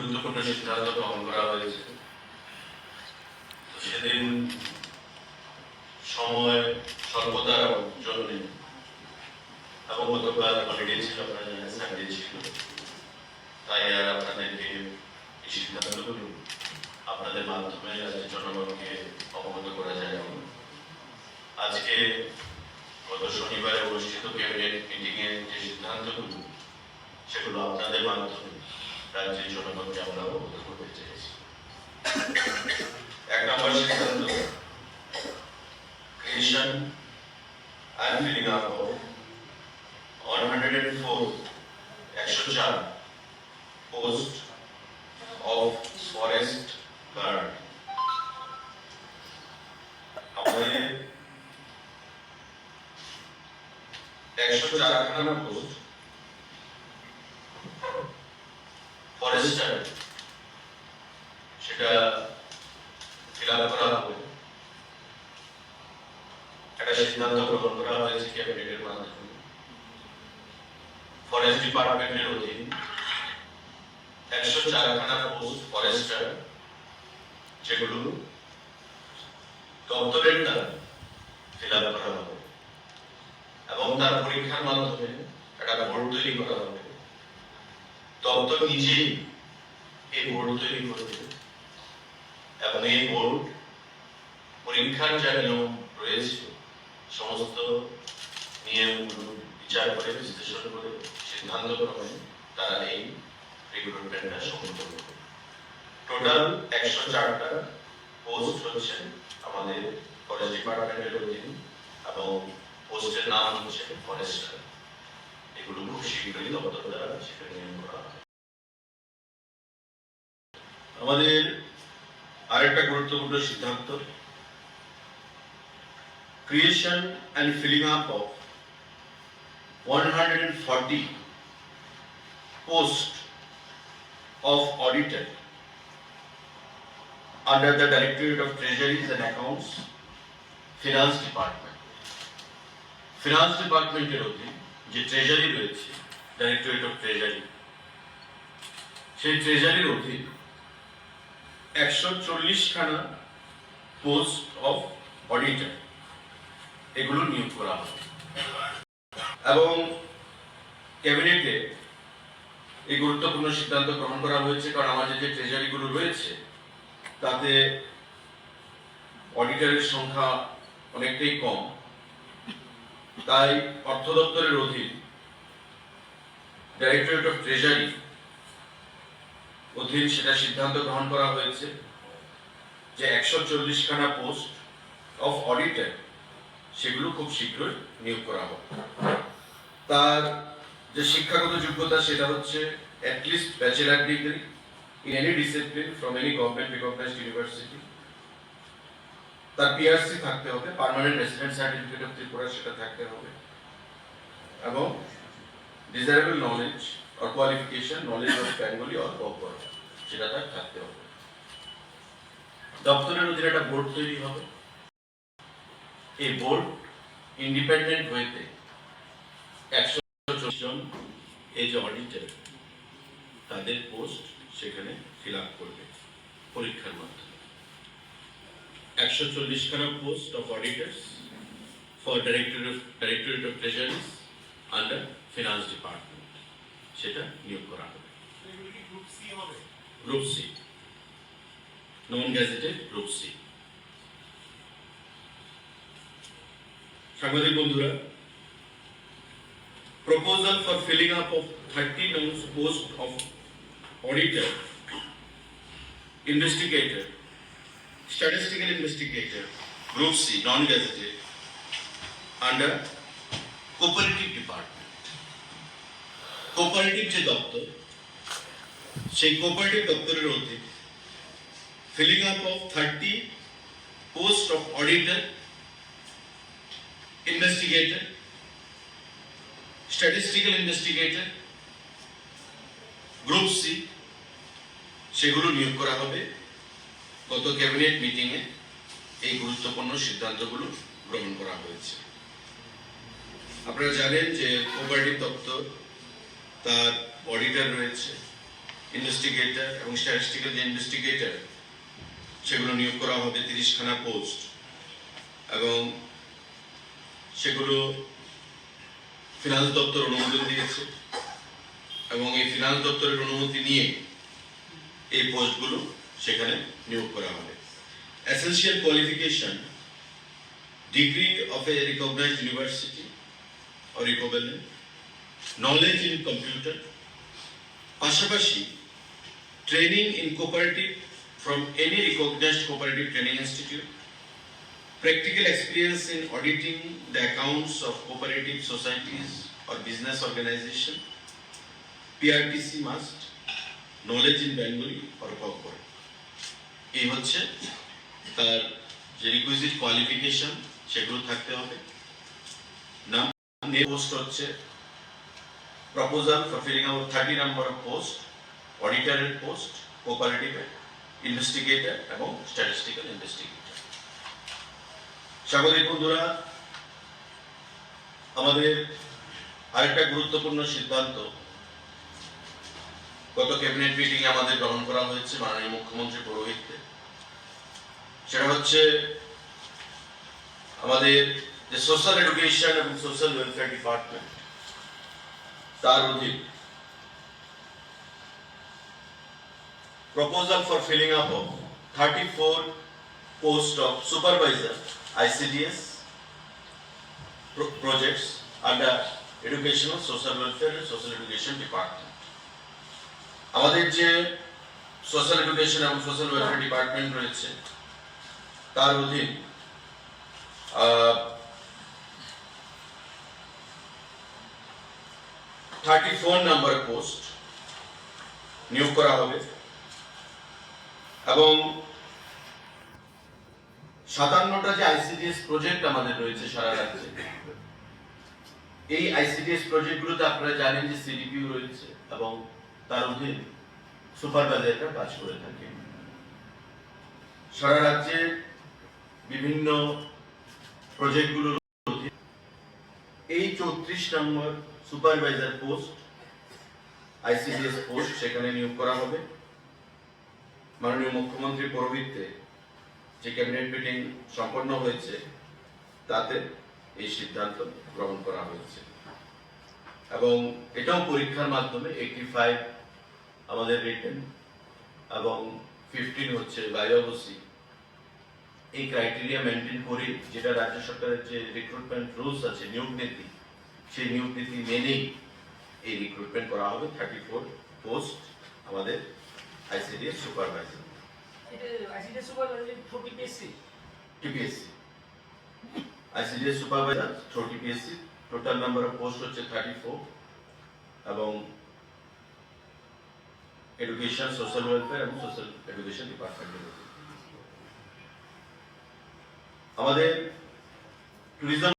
গুরুত্বপূর্ণ সিদ্ধান্ত গ্রহণ করা হয়েছে। সেদিন সময় স্বল্পতার জন্য এবং গতকাল হলিডে ছিল, আপনারা জানেন সানডে ছিল, তাই আর আপনাদেরকে এই সিদ্ধান্তগুলো আপনাদের মাধ্যমে রাজ্যের জনগণকে অবগত করা যায়। আজকে গত শনিবারে অনুষ্ঠিত ক্যাবিনেট মিটিং এর যে সিদ্ধান্তগুলো, সেগুলো আপনাদের মাধ্যমে রাজ্যের জনগণকে আমরা অবগত করতে চাইছি। 1 নম্বর সিদ্ধান্ত, creation and filling up of 104 post of forest guard। আমাদের 104খানা পোস্ট ফরেস্টার, সেটা ফিল আপ করা হবে। একটা সিদ্ধান্ত গ্রহণ করা হয়েছে ক্যাবিনেটের মাধ্যমে। ফরেস্ট ডিপার্টমেন্টের অধীন 104খানা পোস্ট ফরেস্টার, যেগুলো দপ্তরের দ্বারা ফিল আপ করা হবে এবং তার পরীক্ষার মাধ্যমে একটা বোর্ড তৈরি করা হবে। দপ্তর নিজেই এই বোর্ড তৈরি করবে এবং এই বোর্ড পরীক্ষার যা নিয়ম রয়েছে সমস্ত নিয়মগুলো বিচার করে বিশ্লেষণ করে সিদ্ধান্ত ক্রমে তারা এই রিক্রুটমেন্টটা সম্পন্ন করবে। টোটাল 104টা পোস্ট হচ্ছে আমাদের ফরেস্ট ডিপার্টমেন্টের অধীন এবং পোস্টের নাম হচ্ছে ফরেস্টার। এগুলো খুব শীঘ্রই দপ্তর দ্বারা সেখানে নিয়োগ করা হবে। আমাদের আরেকটা গুরুত্বপূর্ণ সিদ্ধান্ত, creation and filling up of 140 posts of auditor under the Directorate of Treasuries and Accounts, Finance Department। Finance Department এর অধীন যে ট্রেজারি রয়েছে, ডাইরেক্টরেট অফ ট্রেজারি, সেই ট্রেজারির অধীন 140খানা পোস্ট অফ অডিটর, এগুলো নিয়োগ করা হবে। এবং ক্যাবিনেটে এই গুরুত্বপূর্ণ সিদ্ধান্ত গ্রহণ করা হয়েছে কারণ আমাদের যে ট্রেজারিগুলো রয়েছে তাতে অডিটরের সংখ্যা অনেকটাই কম। তাই অর্থ দপ্তরের অধীন ডাইরেক্টরেট অফ ট্রেজারি অধীন সেটা সিদ্ধান্ত গ্রহণ করা হয়েছে যে 140খানা পোস্ট অফ অডিটর, সেগুলো খুব শীঘ্রই নিয়োগ করা হবে। তার যে শিক্ষাগত যোগ্যতা সেটা হচ্ছে at least bachelor degree in any discipline from any government recognised university. তার পিআরসি থাকতে হবে, permanent resident certificate of Tripura সেটা থাকতে হবে, এবং desirable knowledge or qualification knowledge of Bengali or বঙ্গল সেটা তার থাকতে হবে। দপ্তরের অধীনে একটা বোর্ড তৈরি হবে। এই বোর্ড ইন্ডিপেন্ডেন্ট ওয়েতে 140 জন এই যে অডিটর তাদের পোস্ট সেখানে ফিল আপ করবে পরীক্ষার মাধ্যমে। 140খানা post of auditors for directorate of treasuries under finance department, সেটা নিয়োগ করা হবে। Group C, non gazetted group C. সাংবাদিক বন্ধুরা, proposal for filling up of 30 posts of auditor, investigator, statistical investigator, group C, non-gazetted, under cooperative department। cooperative যে দপ্তর, সেই cooperative দপ্তরের অধীন filling up of 30 posts of auditor, investigator, statistical investigator, group C, সেগুলো নিয়োগ করা হবে। গত ক্যাবিনেট মিটিং এ এই গুরুত্বপূর্ণ সিদ্ধান্তগুলো গ্রহণ করা হয়েছে। আপনারা জানেন যে কোঅপারেটিভ দপ্তর তার অডিটর রয়েছে, ইনভেস্টিগেটর এবং স্ট্যাটিস্টিক্যাল যে ইনভেস্টিগেটর সেগুলো নিয়োগ করা হবে 30খানা পোস্ট, এবং সেগুলো ফিনান্স দপ্তর অনুমোদন দিয়েছে, এবং এই ফিনান্স দপ্তরের অনুমতি নিয়ে এই পোস্টগুলো সেখানে নিয়োগ করা হবে। Essential qualification, degree of a recognised university or equivalent, knowledge in computer, পাশাপাশি training in cooperative from any recognized cooperative training institute, practical experience in auditing the accounts of cooperative societies or business organization, PRTC must, knowledge in Bengali or Kokore. এই হচ্ছে তার যে requisite qualification সেগুলো থাকতে হবে। নাম post হচ্ছে proposal for filling out 30 number of post, অডিটরের পোস্ট, কোঅপারেটিভের, ইনভেস্টিগেটর এবং স্ট্যাটিস্টিক্যাল ইনভেস্টিগেটর। সাংবাদিক বন্ধুরা, আমাদের আরেকটা গুরুত্বপূর্ণ সিদ্ধান্ত গত ক্যাবিনেট মিটিং এ আমাদের গ্রহণ করা হয়েছে মাননীয় মুখ্যমন্ত্রী পৌরোহিত্যে। সেটা হচ্ছে আমাদের যে সোশ্যাল এডুকেশন এবং সোশ্যাল ওয়েলফেয়ার ডিপার্টমেন্ট, তার অধীন proposal for feeling up of 34 post of supervisor ICDS projects under educational social welfare and social education department। আমাদের যে সোশ্যাল এডুকেশন এবং সোশ্যাল ওয়েলফেয়ার ডিপার্টমেন্ট রয়েছে তার অধীন 34 নাম্বার পোস্ট নিয়োগ করা হবে, এবং 57টা যে ICDS প্রজেক্ট আমাদের রয়েছে সারা রাজ্যে, এই ICDS প্রজেক্টগুলোতে আপনারা জানেন যে CDPO রয়েছে এবং তার অধীন সুপারভাইজাররা কাজ করে থাকে। সারা রাজ্যে বিভিন্ন প্রজেক্টগুলোর অধীন এই 34 নম্বর সুপারভাইজার পোস্ট, ICDS পোস্ট সেখানে নিয়োগ করা হবে। মাননীয় মুখ্যমন্ত্রী পৌরোহিত্যে যে ক্যাবিনেট মিটিং সম্পন্ন হয়েছে তাতে এই সিদ্ধান্ত গ্রহণ করা হয়েছে, এবং এটাও পরীক্ষার মাধ্যমে 85 আমাদের রিটেন এবং 15 হচ্ছে বায়োবসি। এই ক্রাইটেরিয়া মেনটেন করে, যেটা রাজ্য সরকারের যে রিক্রুটমেন্ট রুলস আছে, নিয়োগ নীতি, সেই নিয়োগ নীতি মেনেই এই রিক্রুটমেন্ট করা হবে 34 পোস্ট আমাদের ICDS supervisor. ICDS supervisor 40 PSC TPSC ICDS supervisor 40 PSC, total number of post হচ্ছে 34, এবং এডুকেশন, সোশ্যাল ওয়েলফেয়ার এবং সোশ্যাল এডুকেশন ডিপার্টমেন্টের আমাদের tourism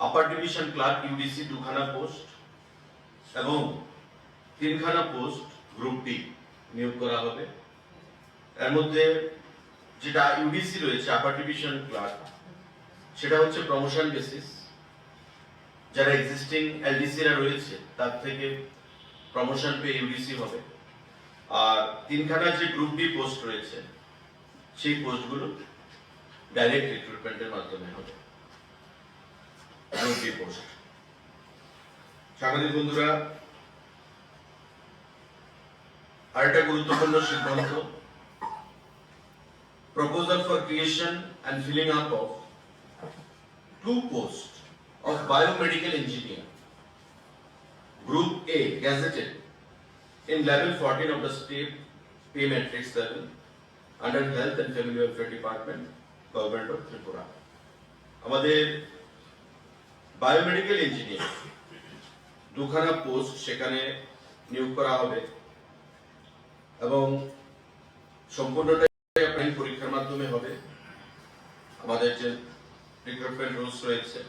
upper division clerk UDC 2খানা পোস্ট এবং 3খানা পোস্ট গ্রুপ ডি নিয়োগ করা হবে। এর মধ্যে যেটা UDC রয়েছে আপার ডিভিশন ক্লার্ক, সেটা হচ্ছে প্রমোশন বেসিস, যারা এক্সিস্টিং LDC রা রয়েছে তার থেকে প্রমোশন পেয়ে UDC হবে। আর 3খানা যে গ্রুপ ডি পোস্ট রয়েছে সেই পোস্টগুলো ডাইরেক্ট রিক্রুটমেন্টের মাধ্যমে হবে। Group D post. সাংবাদিক বন্ধুরা, আরেকটা গুরুত্বপূর্ণ সিদ্ধান্ত, proposal for creation and filling up of 2 post of biomedical engineer, group A, gazetted in level 14 of the state pay matrix level under health and family welfare department, government of Tripura। আমাদের biomedical engineer 2খানা post সেখানে নিয়োগ করা হবে, এবং সম্পূর্ণটাই আপনার পরীক্ষার মাধ্যমে হবে। আমাদের যে রিক্রুটমেন্ট রুলস রয়েছে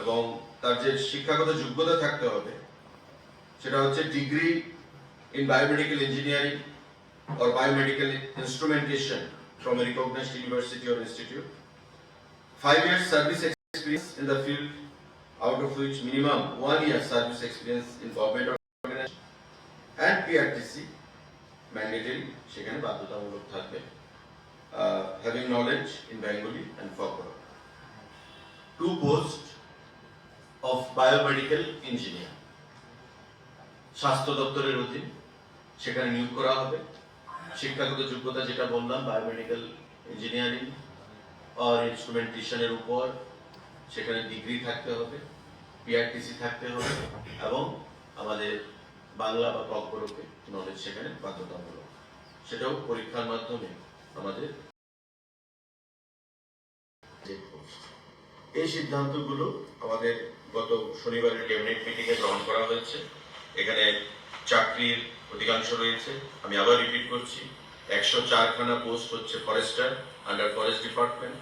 এবং তার যে শিক্ষাগত যোগ্যতা থাকতে হবে সেটা হচ্ছে degree in biomedical engineering or biomedical instrumentation from a recognized university or institute, 5 years service experience in the field out of which minimum 1 year service experience in government organization and PRTC mandatory সেখানে বাধ্যতামূলক থাকবে, having knowledge in Bengali and Folklore. 2 posts of biomedical engineer স্বাস্থ্য দপ্তরের অধীন সেখানে নিয়োগ করা হবে। শিক্ষাগত যোগ্যতা যেটা বললাম, বায়োমেডিক্যাল ইঞ্জিনিয়ারিং আর ইনস্ট্রুমেন্টেশনের উপর সেখানে ডিগ্রি থাকতে হবে, পিআরটিসি থাকতে হবে এবং আমাদের বাংলা বা কর্পোরেটে নলেজ সেখানে বাধ্যতামূলক, সেটাও পরীক্ষার মাধ্যমে আমাদের। এই সিদ্ধান্তগুলো আমাদের গত শনিবারের ক্যাবিনেট মিটিংয়ে গ্রহণ করা হয়েছে। এখানে চাকরির অধিকাংশ রয়েছে, আমি আবার রিপিট করছি, 104খানা পোস্ট হচ্ছে ফরেস্টার আন্ডার ফরেস্ট ডিপার্টমেন্ট,